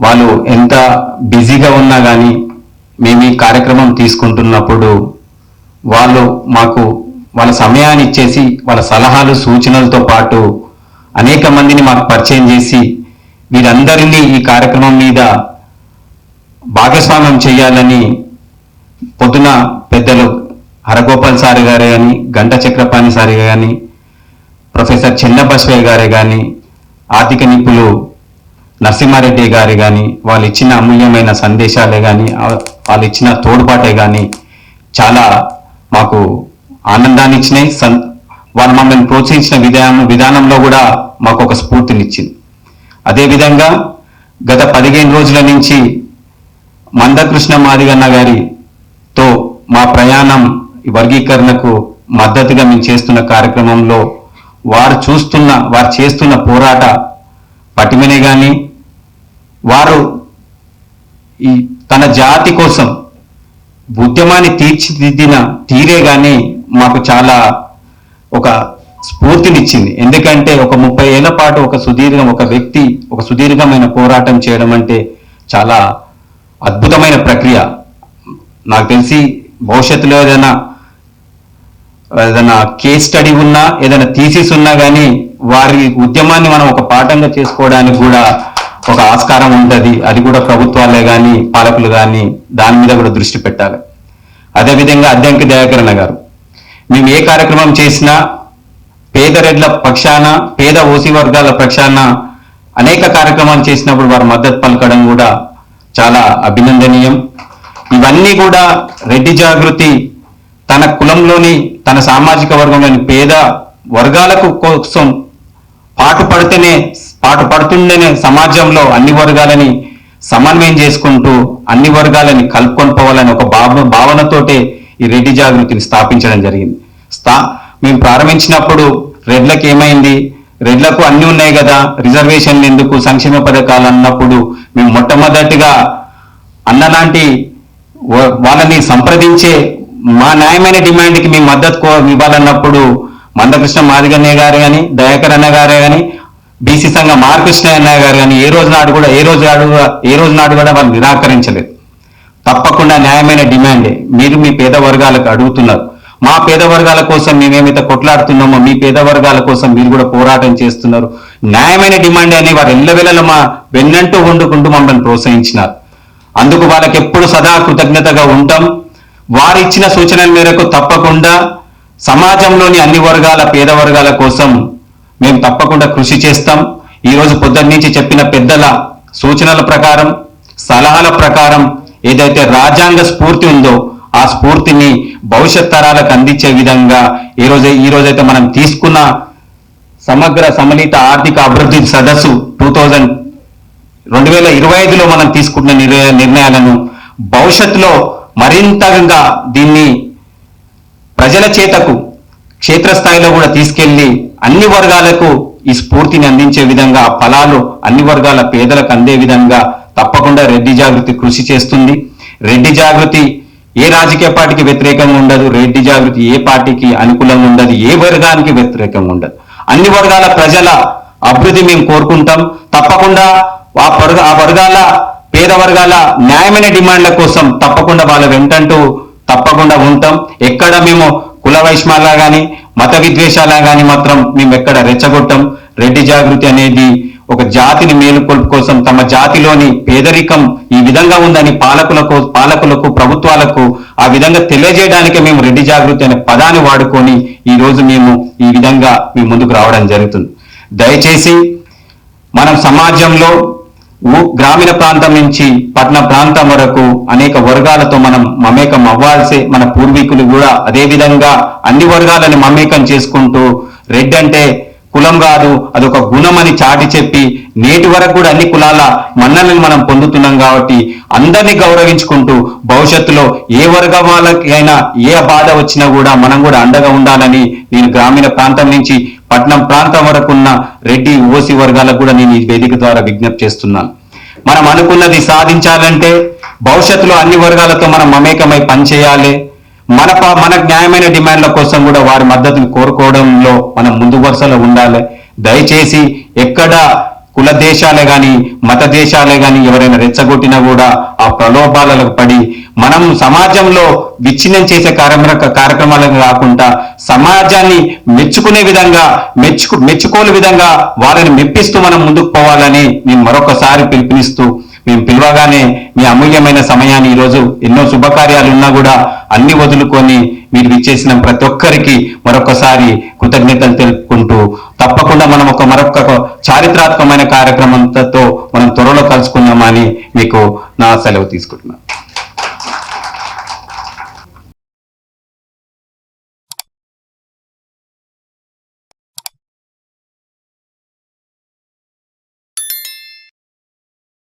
వాళ్ళు ఎంత బిజీగా ఉన్నా కానీ మేము ఈ కార్యక్రమం తీసుకుంటున్నప్పుడు వాళ్ళు మాకు వాళ్ళ సమయాన్ని ఇచ్చేసి వాళ్ళ సలహాలు సూచనలతో పాటు అనేక మందిని మాకు పరిచయం చేసి వీరందరినీ ఈ కార్యక్రమం మీద భాగస్వామ్యం చేయాలని పొద్దున పెద్దలు హరగోపాల్ సార్ గారే కానీ గంట చక్రపాణి సార్ కానీ ప్రొఫెసర్ చెన్నబశ్వయ్య గారే కానీ ఆర్థిక నిపుణులు నరసింహారెడ్డి గారు కానీ వాళ్ళు ఇచ్చిన అమూల్యమైన సందేశాలే కానీ వాళ్ళు ఇచ్చిన తోడ్పాటే కానీ చాలా మాకు ఆనందాన్ని ఇచ్చినాయి. వాళ్ళు మమ్మల్ని ప్రోత్సహించిన విధానంలో కూడా మాకు ఒక స్ఫూర్తినిచ్చింది. అదేవిధంగా గత 15 రోజుల నుంచి మందకృష్ణ మాదిగన్న గారితో మా ప్రయాణం వర్గీకరణకు మద్దతుగా మేము చేస్తున్న కార్యక్రమంలో వారు చేస్తున్న పోరాట పటిమనే కానీ వారు ఈ తన జాతి కోసం ఉద్యమాన్ని తీర్చిదిద్దిన తీరే కానీ మాకు చాలా ఒక స్ఫూర్తినిచ్చింది. ఎందుకంటే ఒక 30 ఏళ్ల పాటు ఒక వ్యక్తి సుదీర్ఘమైన పోరాటం చేయడం అంటే చాలా అద్భుతమైన ప్రక్రియ. నాకు తెలిసి భవిష్యత్తులో ఏదైనా కేస్ స్టడీ ఉన్నా ఏదైనా థీసిస్ ఉన్నా కానీ వారి ఉద్యమాన్ని మనం ఒక పాఠంగా చేసుకోవడానికి కూడా ఒక ఆస్కారం ఉంటుంది. అది కూడా ప్రభుత్వాలే కానీ పాలకులు కానీ దాని మీద కూడా దృష్టి పెట్టాలి. అదేవిధంగా అద్దంకి దయాకరణ గారు మేము ఏ కార్యక్రమం చేసినా పేద రెడ్ల పక్షాన పేద ఓసీ వర్గాల పక్షాన అనేక కార్యక్రమాలు చేసినప్పుడు వారు మద్దతు పలకడం కూడా చాలా అభినందనీయం. ఇవన్నీ కూడా రెడ్డి జాగృతి తన కులంలోని తన సామాజిక వర్గంలోని పేద వర్గాలకు కోసం పాటుపడుతుండేనే సమాజంలో అన్ని వర్గాలని సమన్వయం చేసుకుంటూ అన్ని వర్గాలని కలుపుకొని పోవాలని ఒక భావనతోటే ఈ రెడ్డి జాగృతిని స్థాపించడం జరిగింది. మేము ప్రారంభించినప్పుడు రెడ్లకు ఏమైంది, రెడ్లకు అన్ని ఉన్నాయి కదా, రిజర్వేషన్లు ఎందుకు, సంక్షేమ పథకాలు అన్నప్పుడు మేము మొట్టమొదటిగా అన్నలాంటి వాళ్ళని సంప్రదించే మా న్యాయమైన డిమాండ్కి మేము మద్దతు ఇవ్వాలన్నప్పుడు మందకృష్ణ మాదిగన్న గారు కానీ దయాకర్ అన్న గారే కానీ బీసీ సంఘం మార్కృష్ణ అన్న గారు కానీ ఏ రోజు నాడు కూడా వాళ్ళు నిరాకరించలేదు. తప్పకుండా న్యాయమైన డిమాండే మీరు మీ పేద వర్గాలకు అడుగుతున్నారు. మా పేద వర్గాల కోసం మేమేమైతే కొట్లాడుతున్నామో మీ పేద వర్గాల కోసం మీరు కూడా పోరాటం చేస్తున్నారు. న్యాయమైన డిమాండ్ అని వారు ఎల్లవేళలా మా వెన్నంటూ వండుకుంటూ మమ్మల్ని ప్రోత్సహించినారు. అందుకు వాళ్ళకి ఎప్పుడు సదా కృతజ్ఞతగా ఉంటాం. వారు ఇచ్చిన సూచనల మేరకు తప్పకుండా సమాజంలోని అన్ని వర్గాల పేద వర్గాల కోసం మేము తప్పకుండా కృషి చేస్తాం. ఈరోజు పొద్దున్న నుంచి చెప్పిన పెద్దల సూచనల ప్రకారం సలహాల ప్రకారం ఏదైతే రాజ్యాంగ స్ఫూర్తి ఉందో ఆ స్ఫూర్తిని భవిష్యత్ తరాలకు అందించే విధంగా ఈ రోజైతే మనం తీసుకున్న సమగ్ర సమన్విత ఆర్థిక అభివృద్ధి సదస్సు 2025లో మనం తీసుకున్న నిర్ణయాలను భవిష్యత్తులో మరింతగా దీన్ని ప్రజల చేతకు క్షేత్రస్థాయిలో కూడా తీసుకెళ్లి అన్ని వర్గాలకు ఈ స్ఫూర్తిని అందించే విధంగా ఫలాలు అన్ని వర్గాల పేదలకు అందే విధంగా తప్పకుండా రెడ్డి జాగృతి కృషి చేస్తుంది. రెడ్డి జాగృతి ఏ రాజకీయ పార్టీకి వ్యతిరేకంగా ఉండదు. రెడ్డి జాగృతి ఏ పార్టీకి అనుకూలంగా ఉండదు, ఏ వర్గానికి వ్యతిరేకంగా ఉండదు. అన్ని వర్గాల ప్రజల అభివృద్ధి మేము కోరుకుంటాం. తప్పకుండా ఆ వర్గాల పేద వర్గాల న్యాయమైన డిమాండ్ల కోసం తప్పకుండా వాళ్ళ వెంటంటూ తప్పకుండా ఉంటాం. ఎక్కడ మేము కుల వైష్మాలా కానీ మత విద్వేషాలా కానీ మాత్రం మేము ఎక్కడ రెచ్చగొట్టం. రెడ్డి జాగృతి అనేది ఒక జాతిని మేలుకొల్పు కోసం తమ జాతిలోని పేదరికం ఈ విధంగా ఉందని పాలకులకు ప్రభుత్వాలకు ఆ విధంగా తెలియజేయడానికే మేము రెడ్డి జాగృతి అనే పదాన్ని వాడుకొని ఈ రోజు మేము ఈ విధంగా మీ ముందుకు రావడం జరుగుతుంది. దయచేసి మనం సమాజంలో గ్రామీణ ప్రాంతం నుంచి పట్టణ ప్రాంతం వరకు అనేక వర్గాలతో మనం మమేకం అవ్వాల్సే మన పూర్వీకులు కూడా అదే విధంగా అన్ని వర్గాలని మమేకం చేసుకుంటూ రెడ్డి అంటే కులం కాదు అదొక గుణం అని చాటి చెప్పి నేటి వరకు కూడా అన్ని కులాల మన్నలను మనం పొందుతున్నాం. కాబట్టి అందరినీ గౌరవించుకుంటూ భవిష్యత్తులో ఏ వర్గం వాళ్ళకైనా ఏ బాధ వచ్చినా కూడా మనం కూడా అండగా ఉండాలని నేను గ్రామీణ ప్రాంతం నుంచి పట్నం ప్రాంతం వరకు ఉన్న రెడ్డి ఓసీ వర్గాలకు కూడా నేను ఈ వేదిక ద్వారా విజ్ఞప్తి చేస్తున్నాను. మనం అనుకున్నది సాధించాలంటే భవిష్యత్తులో అన్ని వర్గాలతో మనం మమేకమై పనిచేయాలి. మన న్యాయమైన డిమాండ్ల కోసం కూడా వారి మద్దతుని కోరుకోవడంలో మనం ముందు వరుసలో ఉండాలి. దయచేసి ఎక్కడ కుల దేశాలే గాని మత దేశాలే గాని ఎవరైనా రెచ్చగొట్టినా కూడా ఆ ప్రలోభాలకు పడి మనం సమాజంలో విచ్ఛిన్నం చేసే కార్యక్రమాలకు కాకుండా సమాజాన్ని మెచ్చుకునే విధంగా మెచ్చుకోని విధంగా వాళ్ళని మెప్పిస్తూ మనం ముందుకు పోవాలని నేను మరొకసారి పిలుపునిస్తూ మేము పిలవగానే మీ అమూల్యమైన సమయాన్ని ఈరోజు ఎన్నో శుభకార్యాలు ఉన్నా కూడా అన్ని వదులుకొని మీరు విచ్చేసిన ప్రతి ఒక్కరికి మరొకసారి కృతజ్ఞతలు తెలుపుకుంటూ తప్పకుండా మనం మరొక చారిత్రాత్మకమైన కార్యక్రమంతో మనం త్వరలో కలుసుకుందామని మీకు నా సెలవు తీసుకుంటున్నాను.